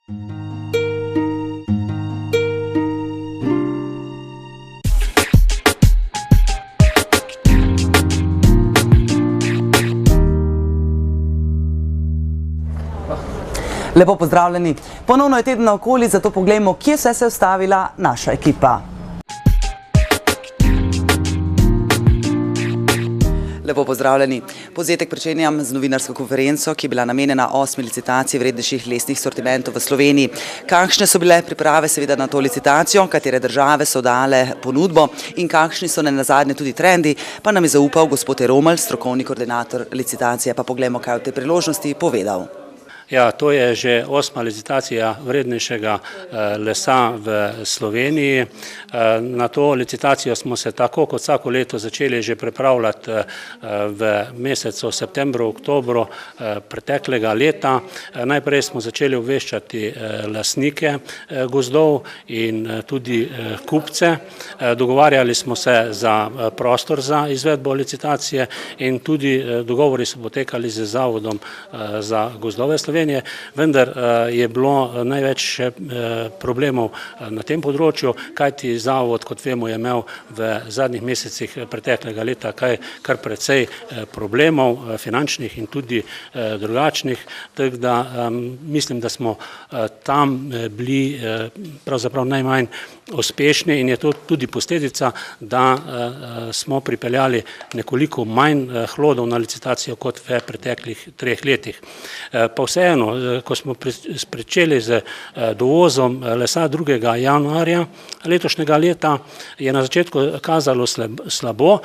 Lepo pozdravljeni. Ponovno je teden naokoli, zato poglejmo, kje vse se je ustavila naša ekipa. Lepo pozdravljeni. Povzetek pričenjam z novinarsko konferenco, ki je bila namenjena 8. licitaciji vrednejših lesnih sortimentov v Sloveniji. Kakšne so bile priprave seveda na to licitacijo, katere države so dale ponudbo in kakšni so nenazadnje tudi trendi, pa nam je zaupal gospod Romelj, strokovni koordinator licitacije. Pa poglejmo, kaj v tej priložnosti povedal. Ja, to je že 8. licitacija vrednejšega lesa v Sloveniji. Na to licitacijo smo se tako kot vsako leto začeli že pripravljati v mesecu septembru, oktobru preteklega leta. Najprej smo začeli obveščati lastnike gozdov in tudi kupce. Dogovarjali smo se za prostor za izvedbo licitacije in tudi dogovori so potekali z Zavodom za gozdove Slovenije, vendar je bilo največ problemov na tem področju, kajti Zavod, kot vemo, je imel v zadnjih mesecih preteklega leta kar precej problemov, finančnih in tudi drugačnih, tako da mislim, da smo tam bili pravzaprav najmanj uspešni in je to tudi posledica, da smo pripeljali nekoliko manj hlodov na licitacijo kot v preteklih 3 letih. Pa vseeno, ko smo pričeli z dovozom lesa 2. januarja letošnjega leta, je na začetku kazalo slabo.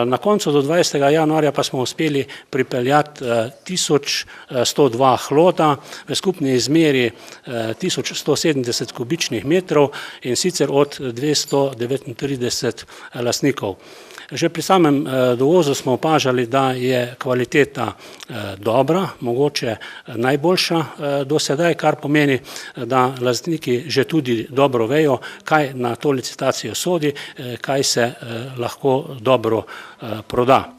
Na koncu do 20. januarja pa smo uspeli pripeljati 1102 hloda v skupni izmeri 1170 kubičnih metrov in sicer od 239 lastnikov. Že pri samem dovozu smo opažali, da je kvaliteta dobra, mogoče najboljša do sedaj, kar pomeni, da lastniki že tudi dobro vejo, kaj na to licitacijo sodi, kaj se lahko dobro proda.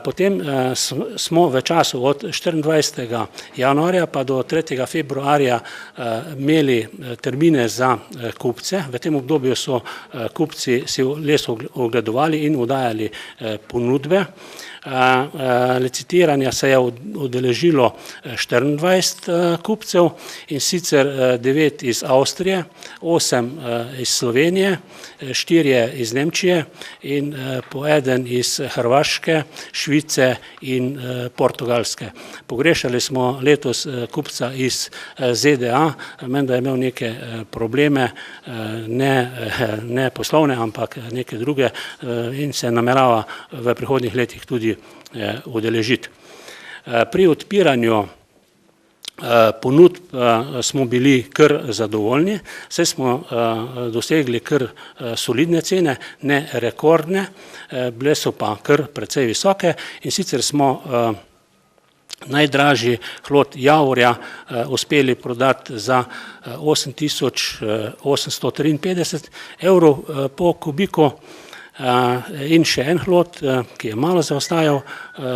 Potem smo v času od 24. januarja pa do 3. februarja imeli termine za kupce. V tem obdobju so kupci si les ogledovali in oddajali ponudbe. Licitiranja se je udeležilo 24 kupcev in sicer 9 iz Avstrije, 8 iz Slovenije, 4 iz Nemčije in po 1 iz Hrvaške, Švice in Portugalske. Pogrešali smo letos kupca iz ZDA, menda je imel neke probleme, ne poslovne, ampak neke druge in se namerava v prihodnjih letih tudi udeležiti. Pri odpiranju ponudb smo bili kar zadovoljni, saj smo dosegli kar solidne cene, ne rekordne, bile so pa kar precej visoke in sicer smo najdražji hlod javorja uspeli prodati za 8.853 evrov po kubiku. In še en hlod, ki je malo zaostajal,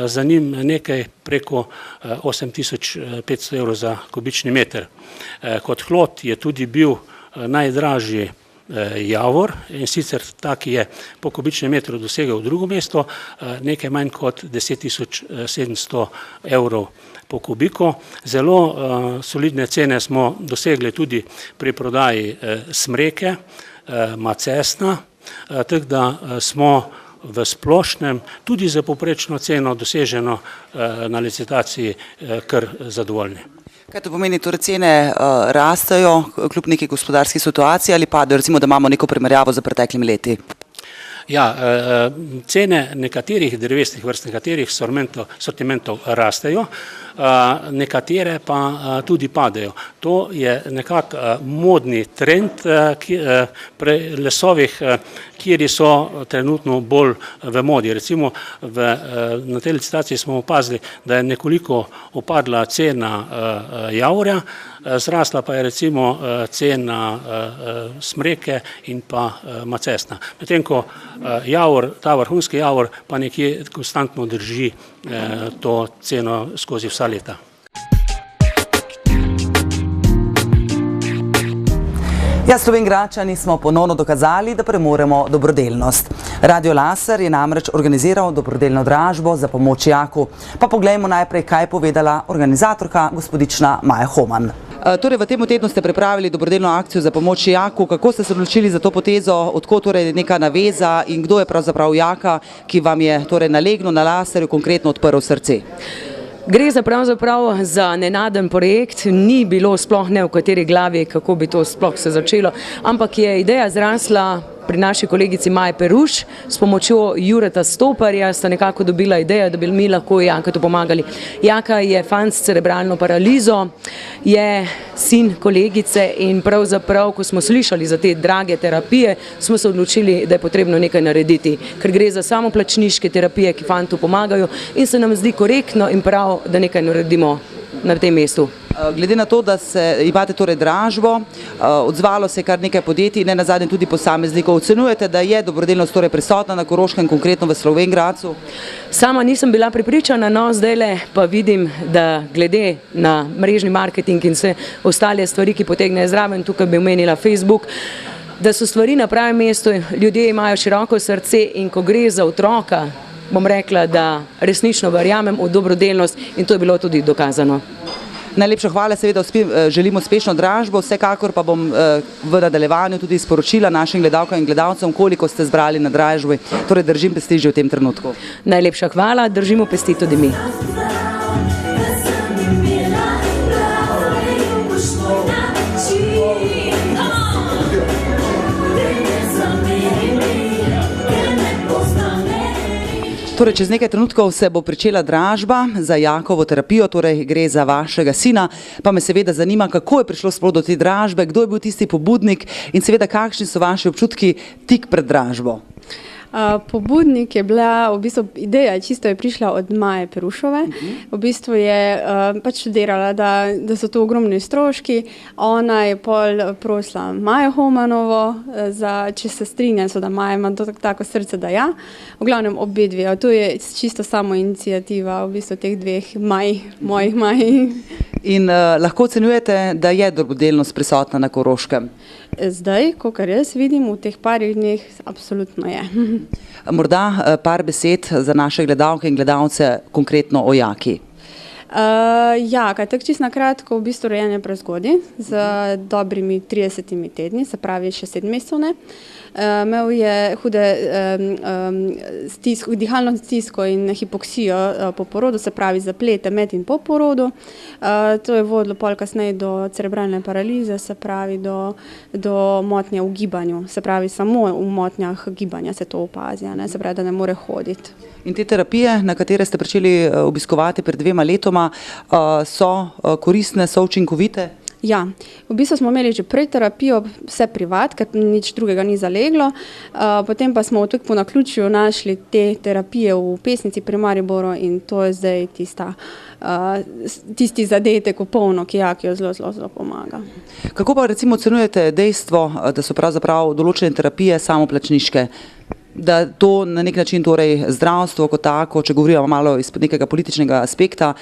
za njim nekaj preko 8.500 evrov za kubični meter. Kot hlod je tudi bil najdražji javor in sicer ta, ki je po kubičnem metru dosegel drugo mesto, nekaj manj kot 10.700 evrov po kubiku. Zelo solidne cene smo dosegli tudi pri prodaji smreke, macesna, tako da smo v splošnem tudi za povprečno ceno doseženo na licitaciji kar zadovoljni. Kaj to pomeni, torej cene rastejo kljub neki gospodarski situaciji ali pa, recimo, da imamo neko primerjavo z preteklimi leti? Ja, cene nekaterih drevesnih vrst, nekaterih sortimentov rastejo, nekatere pa tudi padejo. To je nekako modni trend pri lesovih, kjer so trenutno bolj v modi. Recimo na tej licitaciji smo opazili, da je nekoliko upadla cena javorja, zrasla pa je recimo cena smreke in pa macesna. Medtem ko javor, ta vrhunski javor pa nekje konstantno drži to ceno skozi vsa leta. Ja, Slovenjgračani smo ponovno dokazali, da premoremo dobrodelnost. Radio Laser je namreč organiziral dobrodelno dražbo za pomoč Jaku. Pa poglejmo najprej, kaj je povedala organizatorka, gospodična Maja Homan. Torej, v tem tednu ste pripravili dobrodelno akcijo za pomoč Jaku. Kako ste se odločili za to potezo, odkot torej neka naveza in kdo je pravzaprav Jaka, ki vam je torej nalegnil na Laserju konkretno odprl srce? Gre pravzaprav za nenaden projekt, ni bilo sploh ne v kateri glavi, kako bi to sploh se začelo, ampak je ideja zrasla pri naši kolegici Maji Peruš, s pomočjo Jureta Stoparja sta nekako dobila idejo, da bi mi lahko Jaka tu pomagali. Jaka je fant s cerebralno paralizo, je sin kolegice in pravzaprav, ko smo slišali za te drage terapije, smo se odločili, da je potrebno nekaj narediti, ker gre za samoplačniške terapije, ki fantu pomagajo in se nam zdi korektno in prav, da nekaj naredimo na tem mestu. Glede na to, da imate torej dražbo, odzvalo se je kar nekaj podjetij, ne nazadnje tudi posameznikov. Ocenjujete, da je dobrodelnost torej prisotna na Koroškem, konkretno v Slovenjgradcu? Sama nisem bila prepričana, no zdajle pa vidim, da glede na mrežni marketing in vse ostale stvari, ki potegnejo zraven, tukaj bi omenila Facebook, da so stvari na pravem mestu, ljudje imajo široko srce in ko gre za otroka, bom rekla, da resnično verjamem v dobrodelnost in to je bilo tudi dokazano. Najlepša hvala, seveda želim uspešno dražbo, vsekakor pa bom v nadaljevanju tudi sporočila našim gledalkam in gledalcem, koliko ste zbrali na dražbi, torej držim pesti že v tem trenutku. Najlepša hvala, držimo pesti tudi mi. Torej, čez nekaj trenutkov se bo pričela dražba za Jakovo terapijo, torej gre za vašega sina, pa me seveda zanima, kako je prišlo sploh do te dražbe, kdo je bil tisti pobudnik in seveda kakšni so vaši občutki tik pred dražbo. Pobudnik je bila, v bistvu ideja čisto je prišla od Maje Perušove. V bistvu je pač študirala, da so to ogromni stroški. Ona je pol prosila Majo Homanovo, če se strinja, da Maja ima tako srce, da ja. V glavnem obe dve. To je čisto samo inicijativa v bistvu teh dveh mojih Maj. In lahko ocenjujete, da je dobrodelnost prisotna na Koroškem? Zdaj, kakor jaz vidim, v teh parih dneh absolutno je. Morda par besed za naše gledalke in gledalce konkretno o Jaki. Jaka, tako čisto na kratko, v bistvu rojen je prezgodaj, z dobrimi 30 tedni, se pravi še 7 mesecev ne. Imel je hude dihalno stisko in hipoksijo po porodu, se pravi zaplete med in po porodu. To je vodilo pol kasneje do cerebralne paralize, se pravi do motnje v gibanju, se pravi samo v motnjah gibanja se to opazi, se pravi, da ne more hoditi. In te terapije, na katere ste pričeli obiskovati pred 2 letoma, so koristne, so učinkovite? Ja, v bistvu smo imeli že prej terapijo, vse privat, ker nič drugega ni zaleglo, potem pa smo tudi po naključju našli te terapije v Pesnici pri Mariboru in to je zdaj tisti zadetek v polno, ki Jakiju zelo pomaga. Kako pa recimo ocenjujete dejstvo, da so pravzaprav določene terapije samoplačniške? Da to na nek način torej zdravstvo kot tako, če govorimo malo iz nekega političnega aspekta,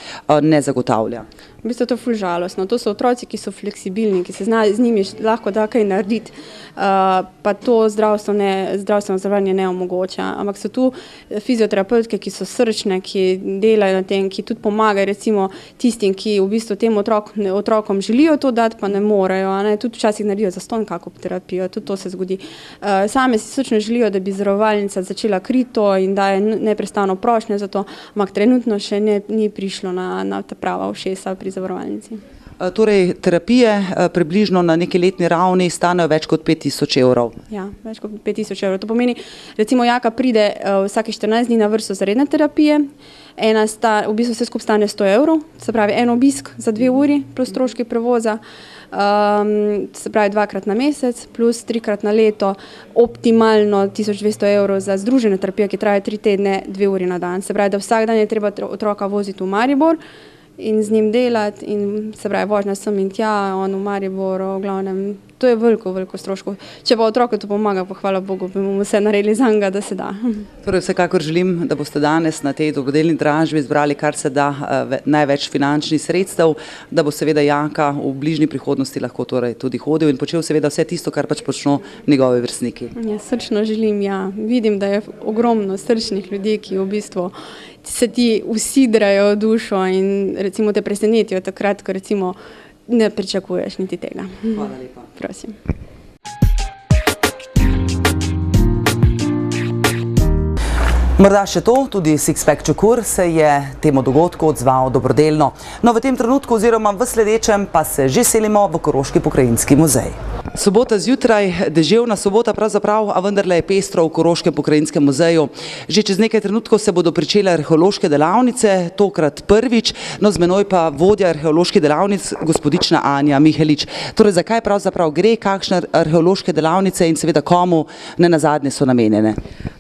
ne zagotavlja? V bistvu to je ful žalostno. To so otroci, ki so fleksibilni, ki se z njimi lahko da kaj narediti, pa to zdravstveno zavarovanje ne omogoča. Ampak so tu fizioterapevtke, ki so srčne, ki delajo na tem, ki tudi pomagajo recimo tistim, ki v bistvu tem otrokom želijo to dati, pa ne morejo. Tudi včasih naredijo zastonj kako terapijo, tudi to se zgodi. Same si srčno želijo, da bi zavarovalnica začela krito in daje neprestano prošnjo za to, ampak trenutno še ni prišlo na ta prava ušesa pri zavarovalnici. Torej, terapije približno na neki letni ravni stanejo več kot 5000 evrov. Ja, več kot 5000 evrov. To pomeni, recimo Jaka pride vsake 14 dni na vrsto za redne terapije, v bistvu vse skupaj stane 100 evrov, se pravi en obisk za 2 uri plus stroški prevoza, se pravi 2-krat na mesec plus 3-krat na leto, optimalno 1200 evrov za združene terapije, ki trajajo 3 tedne, 2 uri na dan. Se pravi, da vsak dan je treba otroka voziti v Maribor in z njim delati in se pravi vožnja sem in tja, on v Mariboru, v glavnem to je veliko stroškov. Če pa otroku to pomaga, pa hvala Bogu, bomo vse naredili za njega, da se da. Torej vsekakor želim, da boste danes na tej dobrodelni dražbi zbrali kar se da največ finančnih sredstev, da bo seveda Janka v bližnji prihodnosti lahko torej tudi hodil in počel seveda vse tisto, kar pač počno njegovi vrstniki. Ja, srčno želim, ja. Vidim, da je ogromno srčnih ljudi, ki v bistvu se ti usidrajo v dušo in recimo te presenetijo takrat, ko recimo ne pričakuješ niti tega. Hvala lepa. Prosim. Morda še to, tudi Sixpack Čukur se je temu dogodku odzval dobrodelno. No, v tem trenutku oziroma v sledečem pa se že selimo v Koroški pokrajinski muzej. Sobota zjutraj, deževna sobota pravzaprav, a vendarle je pestro v Koroškem pokrajinskem muzeju. Že čez nekaj trenutkov se bodo pričele arheološke delavnice, tokrat prvič, no z menoj pa vodja arheoloških delavnic, gospodična Anja Mihelič. Torej, zakaj pravzaprav gre, kakšne arheološke delavnice in seveda komu nenazadnje so namenjene?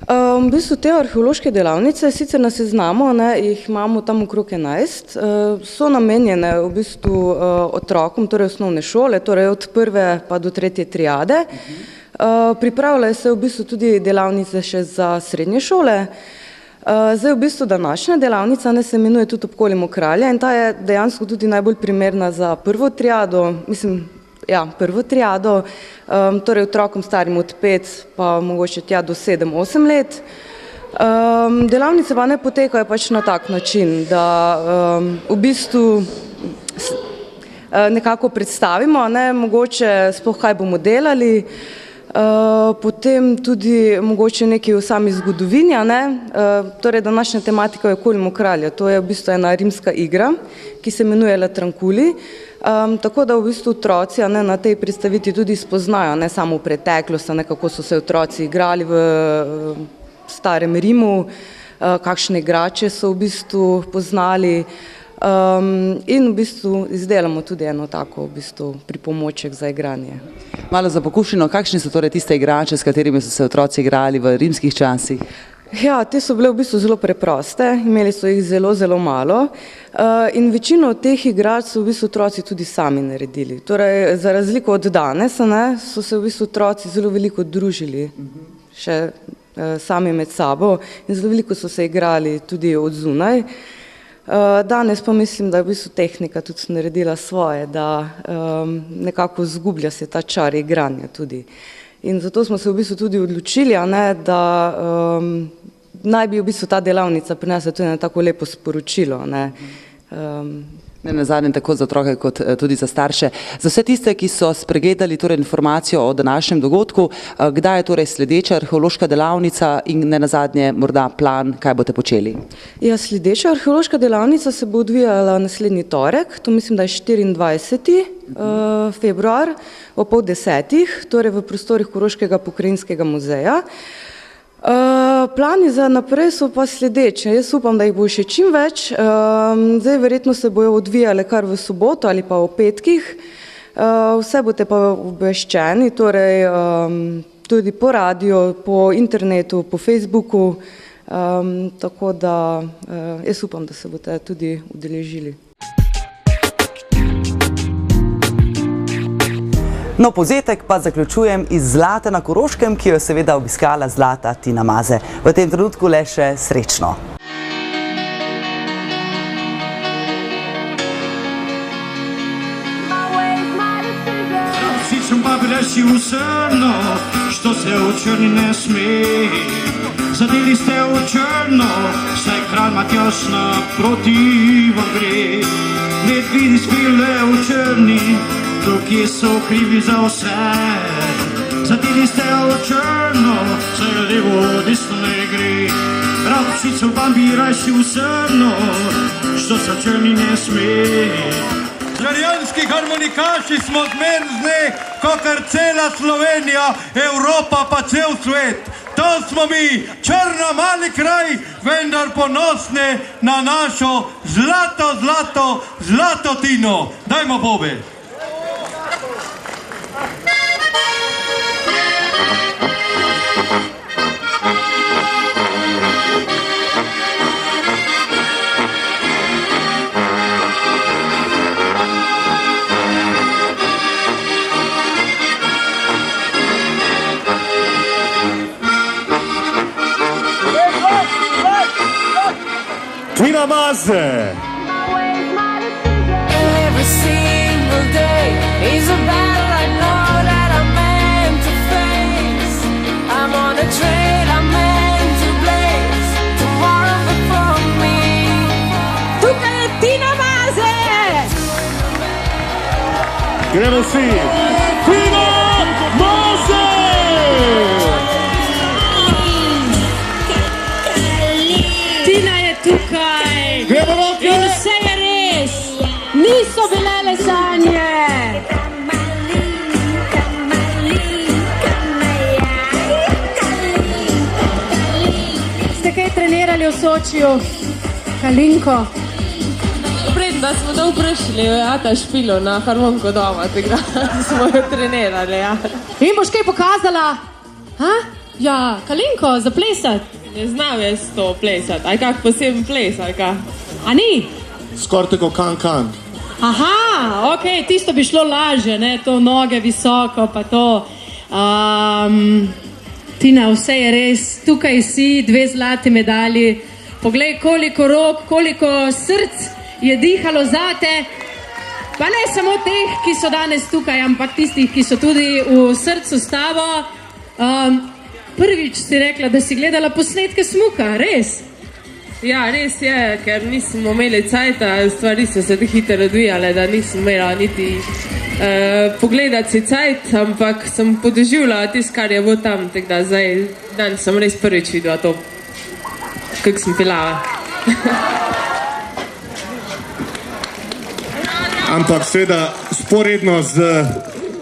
V bistvu te arheološke delavnice, sicer na seznamu, jih imamo tam okrog 11, so namenjene v bistvu otrokom, torej osnovne šole, torej od 1. pa do 3. triade. Pripravljajo se v bistvu tudi delavnice še za srednje šole. Zdaj v bistvu današnja delavnica se imenuje tudi Obkolimo kralja in ta je dejansko tudi najbolj primerna za prvo triado, prvo triado, torej otrokom starim od 5 pa mogoče tja do 7-8 let. Delavnice pa ne potekajo pač na tak način, da v bistvu nekako predstavimo, mogoče sploh kaj bomo delali, potem tudi mogoče nekaj o sami zgodovini, torej današnja tematika je Obkolimo kralja, to je v bistvu ena rimska igra, ki se imenuje La Tranculi, tako da v bistvu otroci na tej predstavitvi tudi spoznajo, ne samo v preteklost, kako so se otroci igrali v starem Rimu, kakšne igrače so v bistvu poznali in v bistvu izdelamo tudi eno tako v bistvu pripomoček za igranje. Malo za pokušino, kakšni so torej tiste igrače, s katerimi so se otroci igrali v rimskih časih? Ja, te so bile v bistvu zelo preproste, imeli so jih zelo malo in večino teh igrač so v bistvu otroci tudi sami naredili. Torej, za razliko od danes, so se v bistvu otroci zelo veliko družili še sami med sabo in zelo veliko so se igrali tudi od zunaj. Danes pa mislim, da je v bistvu tehnika tudi naredila svoje, da nekako zgublja se ta čar igranja tudi. In zato smo se v bistvu tudi odločili, da naj bi v bistvu ta delavnica prinesla tudi tako lepo sporočilo. Nenazadnje tako za otroke kot tudi za starše. Za vse tiste, ki so spregledali torej informacijo o današnjem dogodku, kdaj je torej sledeča arheološka delavnica in nenazadnje morda plan, kaj boste počeli? Ja, sledeča arheološka delavnica se bo odvijala naslednji torek, to mislim, da je 24. februar o 9:30, torej v prostorih Koroškega pokrajinskega muzeja. Plani za naprej so pa sledeče. Jaz upam, da jih bo še čim več. Zdaj verjetno se bojo odvijale kar v soboto ali pa v petkih. Vse boste pa obveščeni, torej tudi po radiju, po internetu, po Facebooku, tako da jaz upam, da se boste tudi udeležili. No, povzetek pa zaključujem iz Zlate na Koroškem, ki jo je seveda obiskala Zlata Tina Maze. V tem trenutku le še srečno. Sam pa gresi v srno, što se v črni ne sme. Zadeli ste v črno, saj kralj Matjaž naproti vam gre. Medvedi spile v črni, kje so krivi za vse. Zadeli ste v črno, saj levo desno ne gre. Rabčico vam bi rajši v srno, što se v črni ne sme. Žarjanski harmonikaši smo zmerzni, kakor cela Slovenija, Evropa pa cel svet. To smo mi, črna mali kraj, vendar ponosni na našo zlato Tino. Dajmo bobe. Maze. Every single day is a battle I know that I'm meant to face. I'm on a trail I'm meant to blaze. Tomorrow before me. Tukaj je Tina Maze! Gremo vsi. Tina Maze! Tina je tukaj. Gremo roke. In vse je res. Niso bile le sanje. Ste kaj trenirali v Sočiju? Kalinko? Pred, da smo to vprašali, ta špilo na harmoniko doma, tako da smo jo trenirali, ja. In boš kaj pokazala? Ha? Ja, Kalinko, za plesati. Ne znam jaz to plesati, aj kak poseben ples, aj kak. A ni? Skoraj tako kan. Aha, ok, tisto bi šlo lažje, ne, to noge visoko, pa to. Tina, vse je res, tukaj si, 2 zlati medalji. Poglej, koliko rok, koliko src je dihalo zate. Pa ne samo teh, ki so danes tukaj, ampak tistih, ki so tudi v srcu s tabo. Prvič si rekla, da si gledala posnetke smuka, res? Ja, res je, ker nismo imeli cajta, stvari so se hitro odvijale, da nisem imela niti pogledati si cajt, ampak sem podoživljala tisto, kar je bilo tam, tako da zdaj dan sem res prvič videla to, kako sem pilala. Ampak seveda sporedno z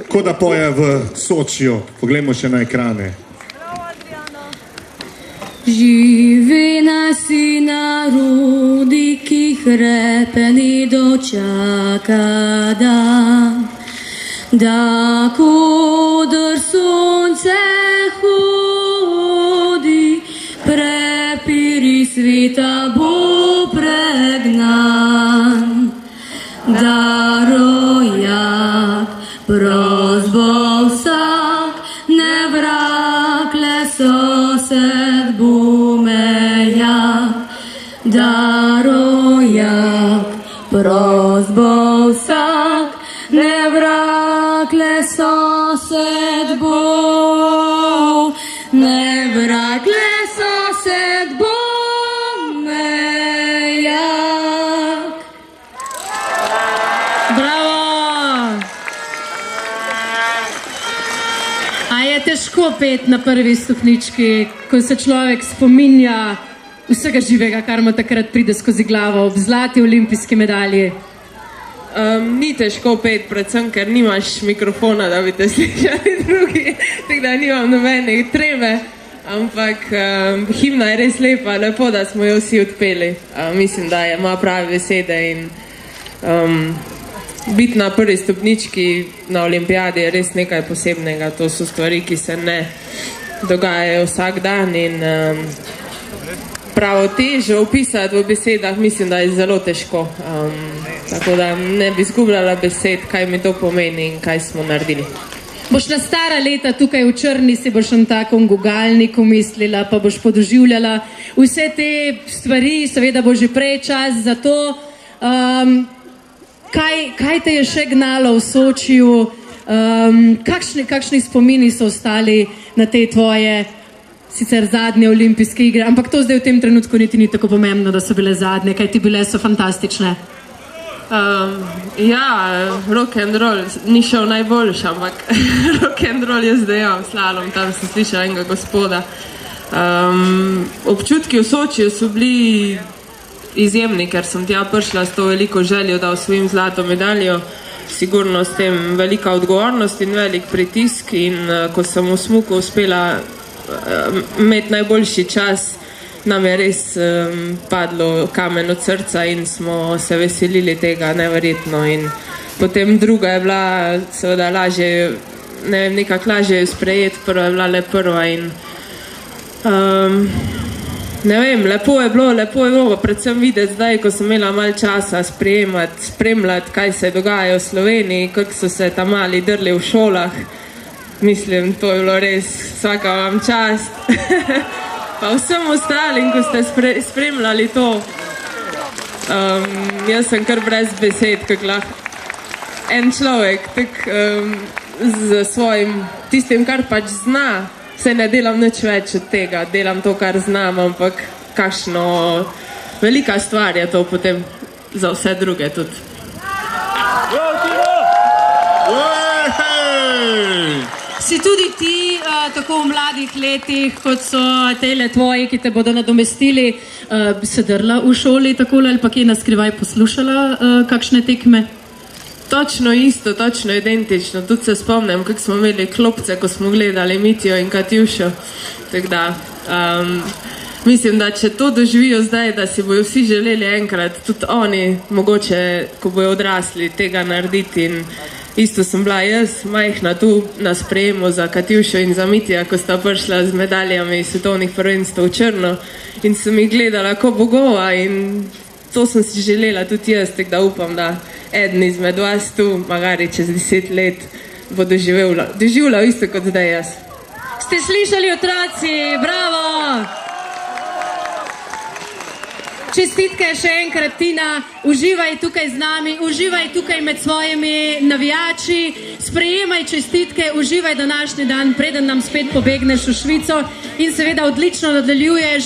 ko da poje v Sočiju. Poglejmo še na ekrane. Živi nasi narodi, ki hrepeni dočaka dan, da kudr sonce hodi, prepiri sveta bo pregnan. Da rojak prost bo vsak, ne vrag le sosed bo mejak. Da rojak prost bo vsak, ne vrag le sosed bo, ne vrag le sosed bo mejak. Težko peti na prvi stopnički, ko se človek spominja vsega živega, kar mu takrat pride skozi glavo ob zlati olimpijski medalji. Ni težko peti, predvsem, ker nimaš mikrofona, da bi te slišali drugi, tako da nimam nobene treme, ampak himna je res lepa, lepo, da smo jo vsi odpeli. Mislim, da ima prave besede in biti na prvi stopnički na olimpijadi je res nekaj posebnega. To so stvari, ki se ne dogajajo vsak dan in pravo težo opisati v besedah, mislim, da je zelo težko. Tako da ne bi izgubljala besed, kaj mi to pomeni in kaj smo naredili. Boš na stara leta tukaj v Črni si boš na takom gugalniku mislila, pa boš podoživljala vse te stvari, seveda bo že prej čas za to. Kaj te je še gnalo v Sočiju? Kakšni spomini so ostali na te tvoje sicer zadnje olimpijske igre? Ampak to zdaj v tem trenutku niti ni tako pomembno, da so bile zadnje, kaj ti bile so fantastične. Ja, rock and roll ni šel najboljš, ampak rock and roll je zdaj slalom, tam sem slišala enega gospoda. Občutki v Sočiju so bili izjemni, ker sem tja prišla s to veliko željo, da osvojim zlato medaljo, sigurno s tem velika odgovornost in velik pritisk in ko sem v smuku uspela imeti najboljši čas, nam je res padlo kamen od srca in smo se veselili tega neverjetno in potem druga je bila seveda lažje, ne vem, nekako lažje sprejeti, prva je bila le prva in ne vem, lepo je bilo, predvsem videti zdaj, ko sem imela malo časa spremljati, kaj se dogaja v Sloveniji, kako so se tam mali drli v šolah. Mislim, to je bilo res, vsaka vam čast. Pa vsem ostalim, ko ste spremljali to. Jaz sem kar brez besed, kako lahko en človek z svojim tistim, kar pač zna, se ne delam nič več od tega, delam to, kar znam, ampak kakšno velika stvar je to potem za vse druge tudi. Si tudi ti tako v mladih letih, kot so tele tvoji, ki te bodo nadomestili, sedrla v šoli takole ali pa kje naskrivaj poslušala kakšne tekme? Točno isto, točno identično. Tudi se spomnim, kako smo imeli klopce, ko smo gledali Mitjo in Katjušo. Tako da, mislim, da če to doživijo zdaj, da si bojo vsi želeli enkrat, tudi oni, mogoče, ko bojo odrasli, tega narediti. In isto sem bila jaz, majhna tu na sprejemu za Katjušo in za Mitja, ko sta prišla z medaljami svetovnih prvenstev v Črno in sem jih gledala ko bogova in to sem si želela tudi jaz, tako da upam, da eden izmed vas tu, magari čez 10 let, bo doživljal isto kot zdaj jaz. Ste slišali, otroci? Bravo! Čestitke še enkrat, Tina. Uživaj tukaj z nami, uživaj tukaj med svojimi navijači, sprejemaj čestitke, uživaj današnji dan, preden nam spet pobegneš v Švico in seveda odlično nadaljuješ,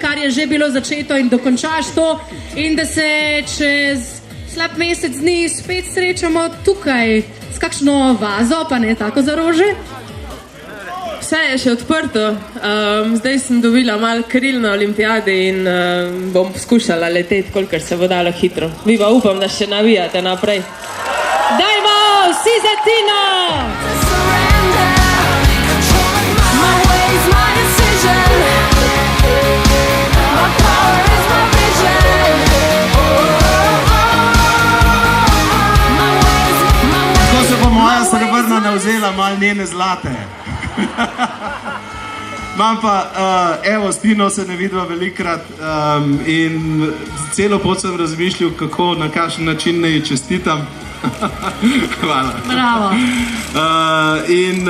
kar je že bilo začeto in dokončaš to in da se čez slab mesec dni spet srečamo tukaj s kakšno vazo, pa ne tako za rože. Vse je še odprto. Zdaj sem dobila malo kril na olimpijadi in bom poskušala leteti, kolikor se bo dalo hitro. Vi pa upam, da še navijate naprej. Dajmo vsi za Tino! Tako se bo moja srebrna navzela malo njene zlate. Imam pa, evo, s Tino se ne vidva velikrat in celo pot sem razmišljal, kako, na kakšen način ne ji čestitam. Hvala. Bravo. In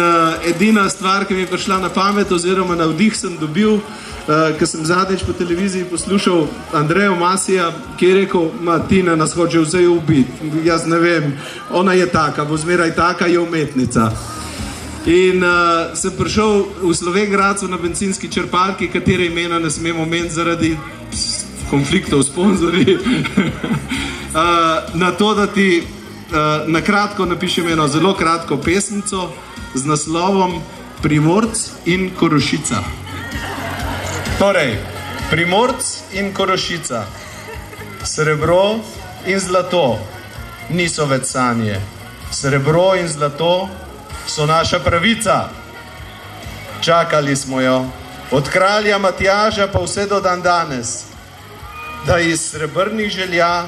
edina stvar, ki mi je prišla na pamet, oziroma navdih sem dobil, ker sem zadnjič po televiziji poslušal Andrejo Masija, ki je rekel, Tina nas hoče vse ubiti. Jaz ne vem, ona je taka, bo zmeraj taka, je umetnica. In sem prišel v Slovenj Gradcu na bencinski črpalki, katere imena ne smemo omeniti zaradi konfliktov s sponzorji, na to, da ti na kratko napišem eno zelo kratko pesmico z naslovom Primorc in Korošica. Torej, Primorc in Korošica, srebro in zlato niso več sanje, srebro in zlato so naša pravica. Čakali smo jo, od kralja Matjaža pa vse do dan danes, da iz srebrnih želja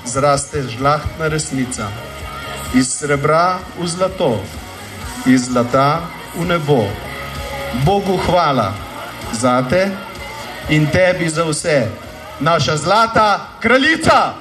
zraste žlahtna resnica. Iz srebra v zlato, iz zlata v nebo. Bogu hvala zate in tebi za vse, naša zlata kraljica!